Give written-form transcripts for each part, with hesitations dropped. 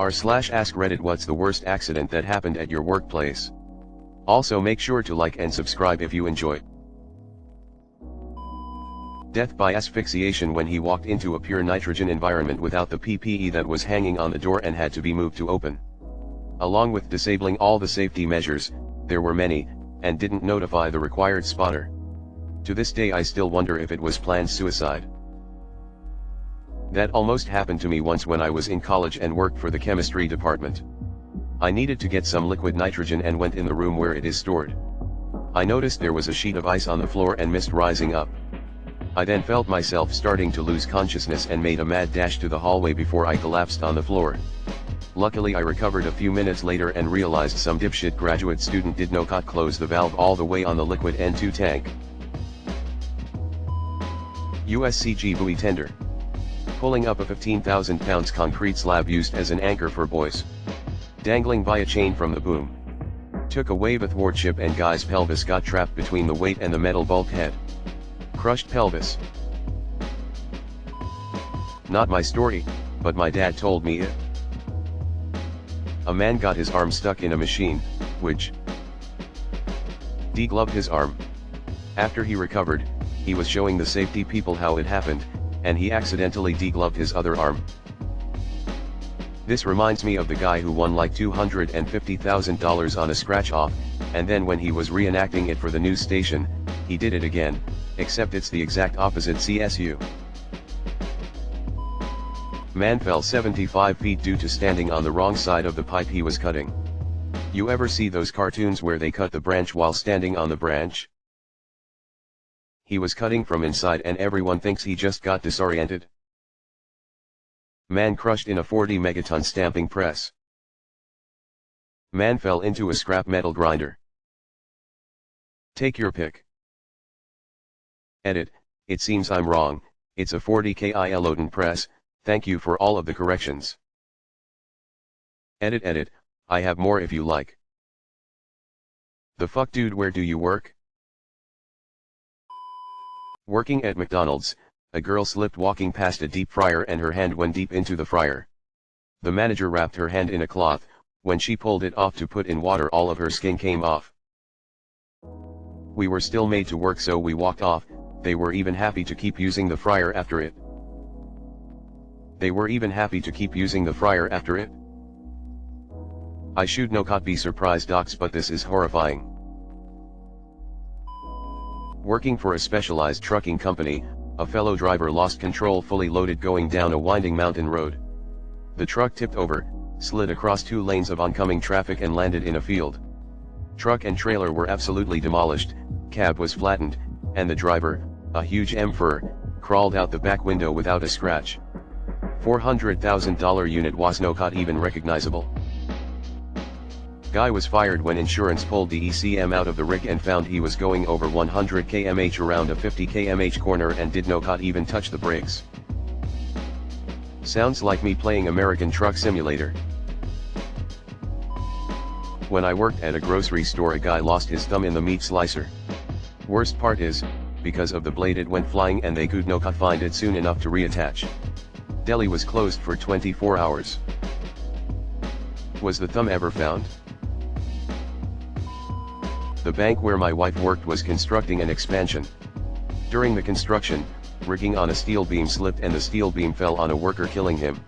r/AskReddit what's the worst accident that happened at your workplace? Also make sure to like and subscribe if you enjoy. Death by asphyxiation when he walked into a pure nitrogen environment without the PPE that was hanging on the door and had to be moved to open. Along with disabling all the safety measures, there were many, and didn't notify the required spotter. To this day I still wonder if it was planned suicide. That almost happened to me once when I was in college and worked for the chemistry department. I needed to get some liquid nitrogen and went in the room where it is stored. I noticed there was a sheet of ice on the floor and mist rising up. I then felt myself starting to lose consciousness and made a mad dash to the hallway before I collapsed on the floor. Luckily I recovered a few minutes later and realized some dipshit graduate student did not close the valve all the way on the liquid N2 tank. USCG buoy tender. Pulling up a 15,000 pounds concrete slab used as an anchor for buoys. Dangling by a chain from the boom. Took a wave athwartship and guy's pelvis got trapped between the weight and the metal bulkhead. Crushed pelvis. Not my story, but my dad told me it. A man got his arm stuck in a machine, which degloved his arm. After he recovered, he was showing the safety people how it happened, and he accidentally degloved his other arm. This reminds me of the guy who won like $250,000 on a scratch-off, and then when he was reenacting it for the news station, he did it again, except it's the exact opposite CSU. Man fell 75 feet due to standing on the wrong side of the pipe he was cutting. You ever see those cartoons where they cut the branch while standing on the branch? He was cutting from inside and everyone thinks he just got disoriented. Man crushed in a 40 megaton stamping press. Man fell into a scrap metal grinder. Take your pick. Edit, it seems I'm wrong, it's a 40 kilo press, thank you for all of the corrections. Edit, I have more if you like. The fuck dude, where do you work? Working at McDonald's, a girl slipped walking past a deep fryer and her hand went deep into the fryer. The manager wrapped her hand in a cloth. When she pulled it off to put in water, all of her skin came off. We were still made to work, so we walked off. They were even happy to keep using the fryer after it. I should not be surprised docs, but this is horrifying. Working for a specialized trucking company, a fellow driver lost control fully loaded going down a winding mountain road. The truck tipped over, slid across 2 lanes of oncoming traffic and landed in a field. Truck and trailer were absolutely demolished, cab was flattened, and the driver, a huge emperor, crawled out the back window without a scratch. $400,000 unit was not even recognizable. Guy was fired when insurance pulled the ECM out of the rig and found he was going over 100 km around a 50 km corner and did not even touch the brakes. Sounds like me playing American Truck Simulator. When I worked at a grocery store, a guy lost his thumb in the meat slicer. Worst part is, because of the blade it went flying and they could not find it soon enough to reattach. Deli was closed for 24 hours. Was the thumb ever found? The bank where my wife worked was constructing an expansion. During the construction, rigging on a steel beam slipped and the steel beam fell on a worker, killing him.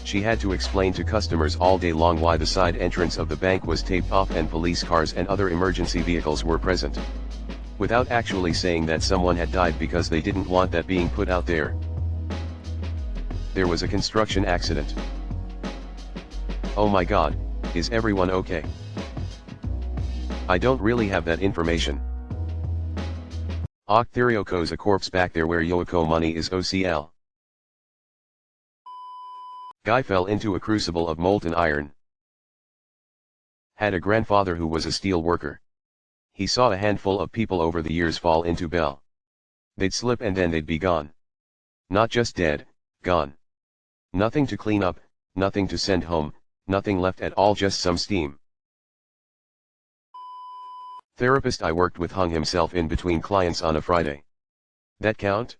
She had to explain to customers all day long why the side entrance of the bank was taped off and police cars and other emergency vehicles were present, without actually saying that someone had died, because they didn't want that being put out there. There was a construction accident. Oh my god, is everyone okay? I don't really have that information. Octherioco's a corpse back there where Yoko money is OCL. Guy fell into a crucible of molten iron. Had a grandfather who was a steel worker. He saw a handful of people over the years fall into Bell. They'd slip and then they'd be gone. Not just dead, gone. Nothing to clean up, nothing to send home, nothing left at all, just some steam. Therapist I worked with hung himself in between clients on a Friday. That count?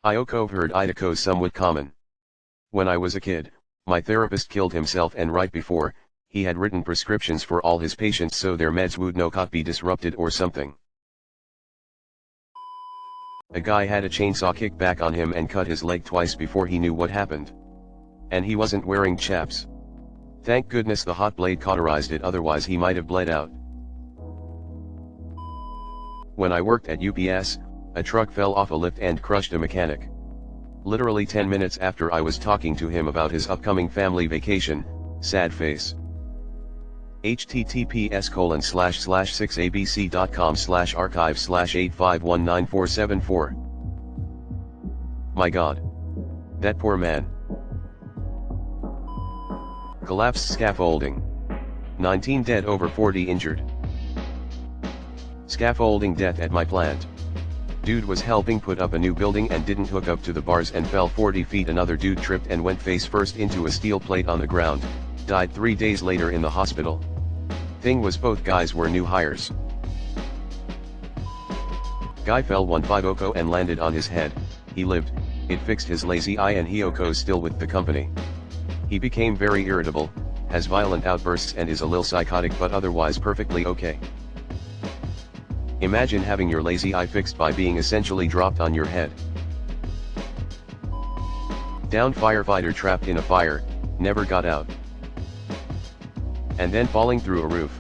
Ioko heard Idako somewhat common. When I was a kid, my therapist killed himself, and right before, he had written prescriptions for all his patients so their meds would not be disrupted or something. A guy had a chainsaw kick back on him and cut his leg twice before he knew what happened. And he wasn't wearing chaps. Thank goodness the hot blade cauterized it, otherwise he might have bled out. When I worked at UPS, a truck fell off a lift and crushed a mechanic. Literally 10 minutes after I was talking to him about his upcoming family vacation, sad face. https://6abc.com/archive/8519474. My God. That poor man. Collapsed scaffolding. 19 dead, over 40 injured. Scaffolding death at my plant. Dude was helping put up a new building and didn't hook up to the bars and fell 40 feet. Another dude tripped and went face first into a steel plate on the ground, died 3 days later in the hospital. Thing was, both guys were new hires. Guy fell 150 and landed on his head. He lived, it fixed his lazy eye, and he oko's still with the company. He became very irritable, has violent outbursts and is a lil psychotic, but otherwise perfectly okay. Imagine having your lazy eye fixed by being essentially dropped on your head. Downed firefighter trapped in a fire, never got out. And then falling through a roof.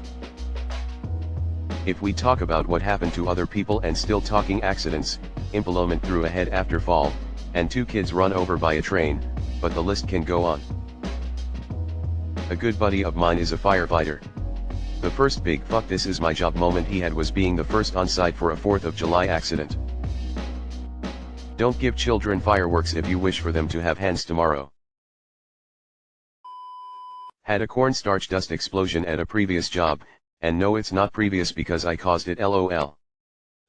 If we talk about what happened to other people and still talking accidents, impalement through a head after fall, and 2 kids run over by a train, but the list can go on. A good buddy of mine is a firefighter. The first big "fuck this is my job" moment he had was being the first on site for a 4th of July accident. Don't give children fireworks if you wish for them to have hands tomorrow. Had a cornstarch dust explosion at a previous job, and no, it's not previous because I caused it, lol.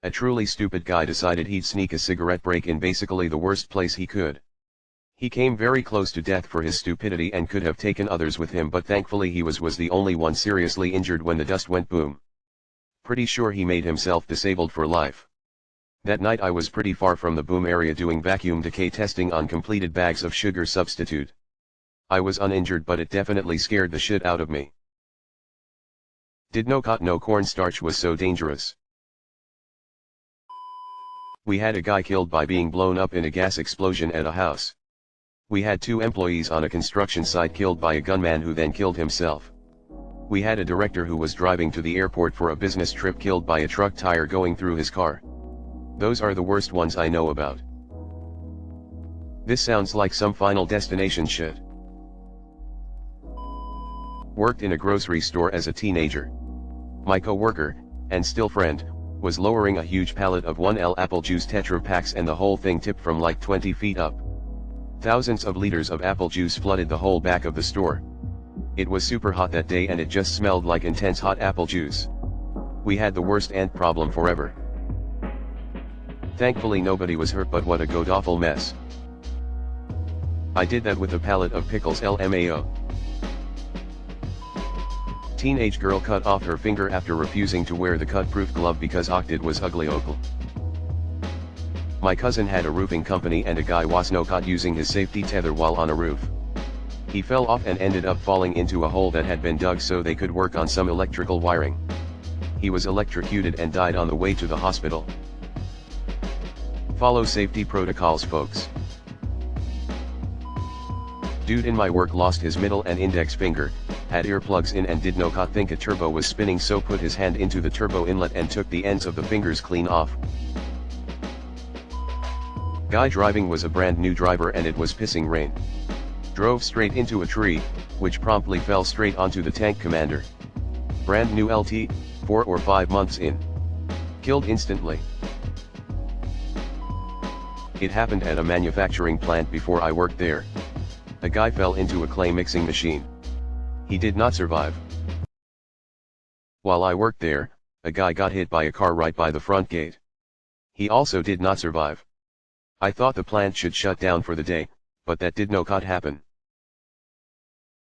A truly stupid guy decided he'd sneak a cigarette break in basically the worst place he could. He came very close to death for his stupidity and could have taken others with him, but thankfully he was the only one seriously injured when the dust went boom. Pretty sure he made himself disabled for life. That night I was pretty far from the boom area doing vacuum decay testing on completed bags of sugar substitute. I was uninjured, but it definitely scared the shit out of me. Did no cornstarch was so dangerous. We had a guy killed by being blown up in a gas explosion at a house. We had 2 employees on a construction site killed by a gunman who then killed himself. We had a director who was driving to the airport for a business trip killed by a truck tire going through his car. Those are the worst ones I know about. This sounds like some Final Destination shit. Worked in a grocery store as a teenager. My co-worker, and still friend, was lowering a huge pallet of 1L apple juice Tetra packs and the whole thing tipped from like 20 feet up. Thousands of liters of apple juice flooded the whole back of the store. It was super hot that day and it just smelled like intense hot apple juice. We had the worst ant problem forever. Thankfully nobody was hurt, but what a god-awful mess. I did that with a pallet of pickles, LMAO. Teenage girl cut off her finger after refusing to wear the cut-proof glove because it was ugly okal. My cousin had a roofing company and a guy was no caught using his safety tether while on a roof. He fell off and ended up falling into a hole that had been dug so they could work on some electrical wiring. He was electrocuted and died on the way to the hospital. Follow safety protocols, folks. Dude in my work lost his middle and index finger, had earplugs in and did not think a turbo was spinning, so put his hand into the turbo inlet and took the ends of the fingers clean off. Guy driving was a brand new driver and it was pissing rain. Drove straight into a tree, which promptly fell straight onto the tank commander. Brand new LT, 4 or 5 months in. Killed instantly. It happened at a manufacturing plant before I worked there. A guy fell into a clay mixing machine. He did not survive. While I worked there, a guy got hit by a car right by the front gate. He also did not survive. I thought the plant should shut down for the day, but that did not happen.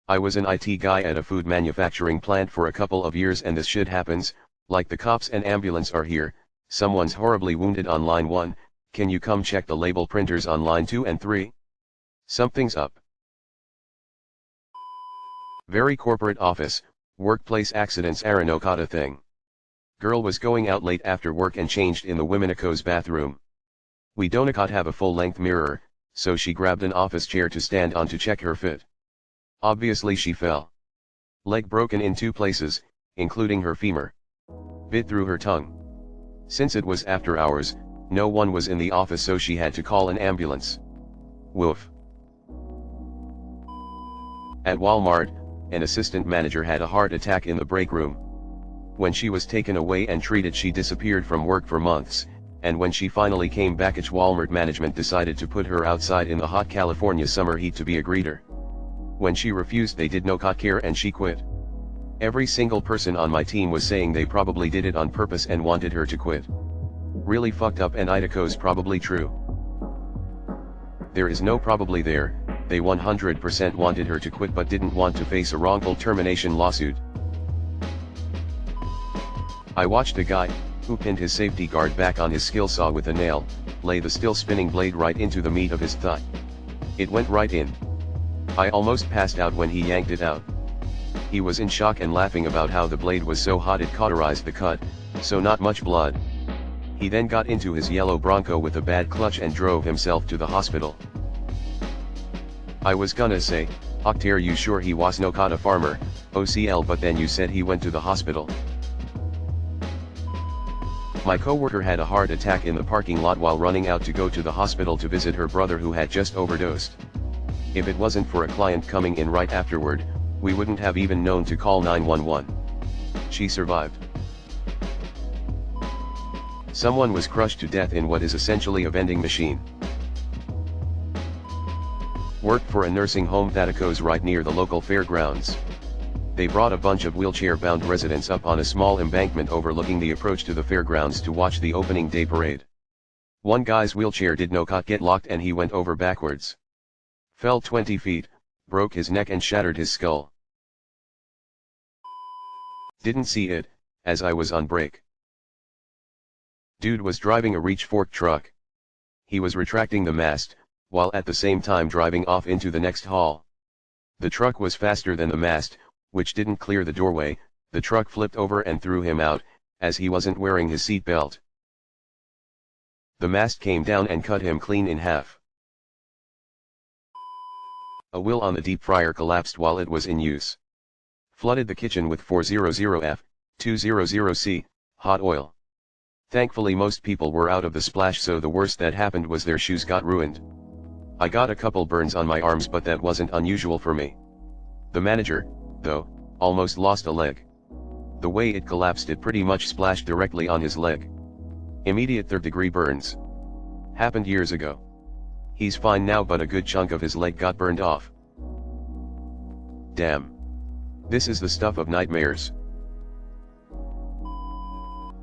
I was an IT guy at a food manufacturing plant for a couple of years and this shit happens, like the cops and ambulance are here, someone's horribly wounded on line 1, can you come check the label printers on line 2 and 3? Something's up. Very corporate office, workplace accidents are no kata thing. Girl was going out late after work and changed in the women's bathroom. We don't have a full-length mirror, so she grabbed an office chair to stand on to check her fit. Obviously she fell. Leg broken in 2 places, including her femur. Bit through her tongue. Since it was after hours, no one was in the office, so she had to call an ambulance. Woof. At Walmart, an assistant manager had a heart attack in the break room. When she was taken away and treated, she disappeared from work for months, and when she finally came back, Walmart management decided to put her outside in the hot California summer heat to be a greeter. When she refused, they did not care and she quit. Every single person on my team was saying they probably did it on purpose and wanted her to quit. Really fucked up, and Idako's probably true. There is no probably there, they 100% wanted her to quit but didn't want to face a wrongful termination lawsuit. I watched a guy, who pinned his safety guard back on his skill saw with a nail, lay the still spinning blade right into the meat of his thigh. It went right in. I almost passed out when he yanked it out. He was in shock and laughing about how the blade was so hot it cauterized the cut, so not much blood. He then got into his yellow Bronco with a bad clutch and drove himself to the hospital. I was gonna say, Octair, you sure he was no kata farmer, OCL, but then you said he went to the hospital. My coworker had a heart attack in the parking lot while running out to go to the hospital to visit her brother who had just overdosed. If it wasn't for a client coming in right afterward, we wouldn't have even known to call 911. She survived. Someone was crushed to death in what is essentially a vending machine. Worked for a nursing home that goes right near the local fairgrounds. They brought a bunch of wheelchair-bound residents up on a small embankment overlooking the approach to the fairgrounds to watch the opening day parade. One guy's wheelchair did not get locked and he went over backwards. Fell 20 feet, broke his neck and shattered his skull. Didn't see it, as I was on break. Dude was driving a reach fork truck. He was retracting the mast, while at the same time driving off into the next hall. The truck was faster than the mast, which didn't clear the doorway. The truck flipped over and threw him out, as he wasn't wearing his seat belt. The mast came down and cut him clean in half. A wheel on the deep fryer collapsed while it was in use. Flooded the kitchen with 400F, 200C, hot oil. Thankfully most people were out of the splash, so the worst that happened was their shoes got ruined. I got a couple burns on my arms, but that wasn't unusual for me. The manager, though, almost lost a leg. The way it collapsed, it pretty much splashed directly on his leg. Immediate third-degree burns. Happened years ago. He's fine now, but a good chunk of his leg got burned off. Damn. This is the stuff of nightmares.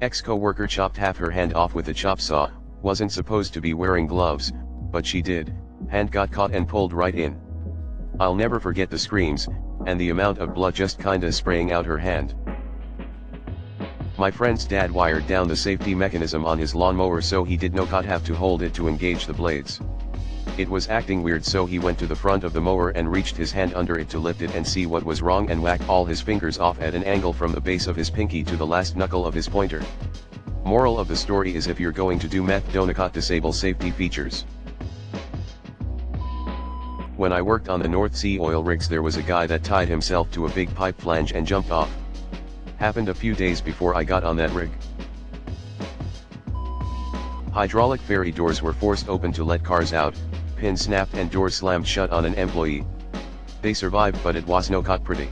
Ex-co-worker chopped half her hand off with a chop saw, wasn't supposed to be wearing gloves, but she did, hand got caught and pulled right in. I'll never forget the screams, and the amount of blood just kinda spraying out her hand. My friend's dad wired down the safety mechanism on his lawnmower so he did not have to hold it to engage the blades. It was acting weird, so he went to the front of the mower and reached his hand under it to lift it and see what was wrong, and whacked all his fingers off at an angle from the base of his pinky to the last knuckle of his pointer. Moral of the story is, if you're going to do meth, don't disable safety features. When I worked on the North Sea oil rigs, there was a guy that tied himself to a big pipe flange and jumped off. Happened a few days before I got on that rig. Hydraulic ferry doors were forced open to let cars out, pin snapped and door slammed shut on an employee. They survived, but it was no caught pretty.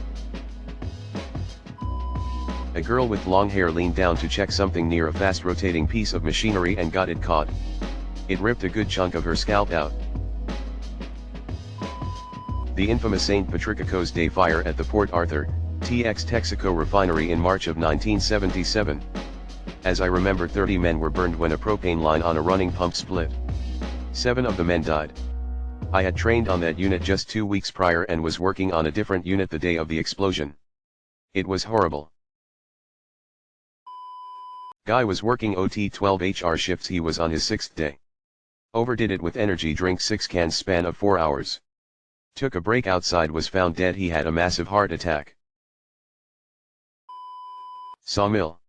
A girl with long hair leaned down to check something near a fast rotating piece of machinery and got it caught. It ripped a good chunk of her scalp out. The infamous St. Patrick's Day fire at the Port Arthur, Texaco refinery in March of 1977. As I remember, 30 men were burned when a propane line on a running pump split. 7 of the men died. I had trained on that unit just 2 weeks prior and was working on a different unit the day of the explosion. It was horrible. Guy was working OT 12 HR shifts. He was on his 6th day. Overdid it with energy drink, 6 cans span of 4 hours. Took a break outside, was found dead. He had a massive heart attack. Sawmill.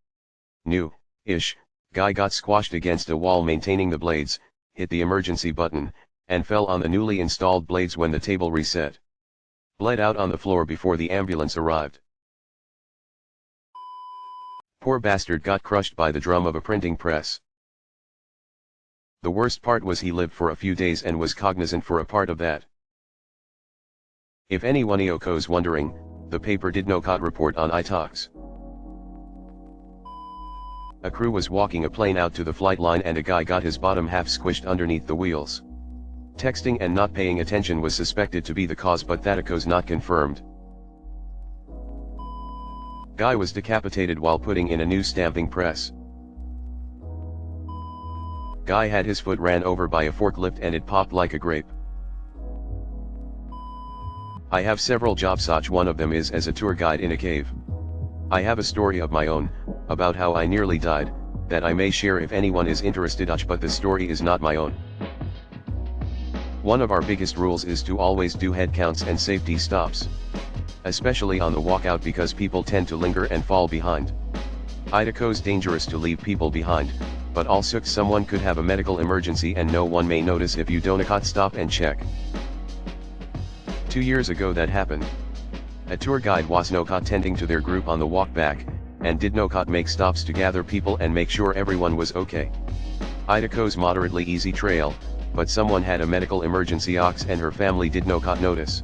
New-ish, guy got squashed against a wall maintaining the blades, hit the emergency button, and fell on the newly installed blades when the table reset. Bled out on the floor before the ambulance arrived. Poor bastard got crushed by the drum of a printing press. The worst part was he lived for a few days and was cognizant for a part of that. If anyone is wondering, the paper did no caught report on iTalks. A crew was walking a plane out to the flight line and a guy got his bottom half squished underneath the wheels. Texting and not paying attention was suspected to be the cause, but that is not confirmed. Guy was decapitated while putting in a new stamping press. Guy had his foot ran over by a forklift and it popped like a grape. I have several jobs, such one of them is as a tour guide in a cave. I have a story of my own, about how I nearly died, that I may share if anyone is interested, but the story is not my own. One of our biggest rules is to always do head counts and safety stops. Especially on the walkout, because people tend to linger and fall behind. It's dangerous to leave people behind, but also someone could have a medical emergency and no one may notice if you don't stop and check. 2 years ago that happened. A tour guide was tending to their group on the walk back, and did make stops to gather people and make sure everyone was okay. It's moderately easy trail, but someone had a medical emergency and her family did notice.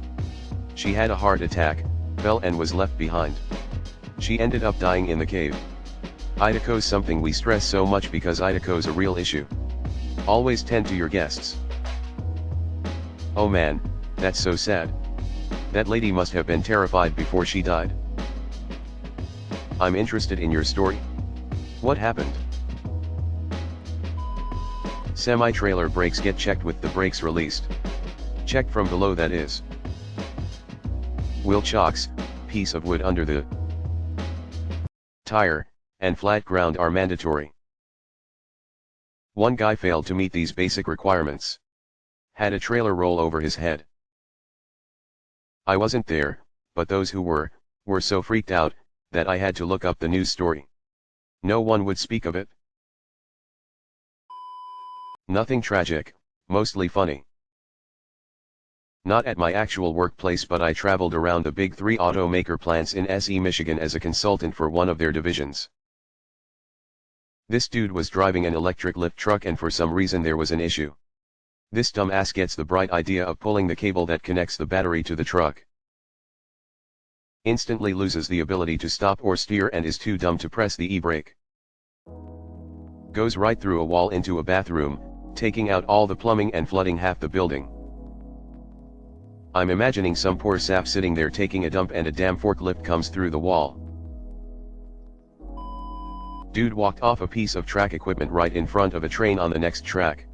She had a heart attack, fell and was left behind. She ended up dying in the cave. It's something we stress so much because it's a real issue. Always tend to your guests. Oh man, that's so sad. That lady must have been terrified before she died. I'm interested in your story. What happened? Semi-trailer brakes get checked with the brakes released. Checked from below, that is. Wheel chocks, piece of wood under the tire, and flat ground are mandatory. One guy failed to meet these basic requirements. Had a trailer roll over his head. I wasn't there, but those who were so freaked out, that I had to look up the news story. No one would speak of it. Nothing tragic, mostly funny. Not at my actual workplace, but I traveled around the big 3 automaker plants in SE Michigan as a consultant for one of their divisions. This dude was driving an electric lift truck and for some reason there was an issue. This dumbass gets the bright idea of pulling the cable that connects the battery to the truck. Instantly loses the ability to stop or steer and is too dumb to press the e-brake. Goes right through a wall into a bathroom, taking out all the plumbing and flooding half the building. I'm imagining some poor sap sitting there taking a dump and a damn forklift comes through the wall. Dude walked off a piece of track equipment right in front of a train on the next track.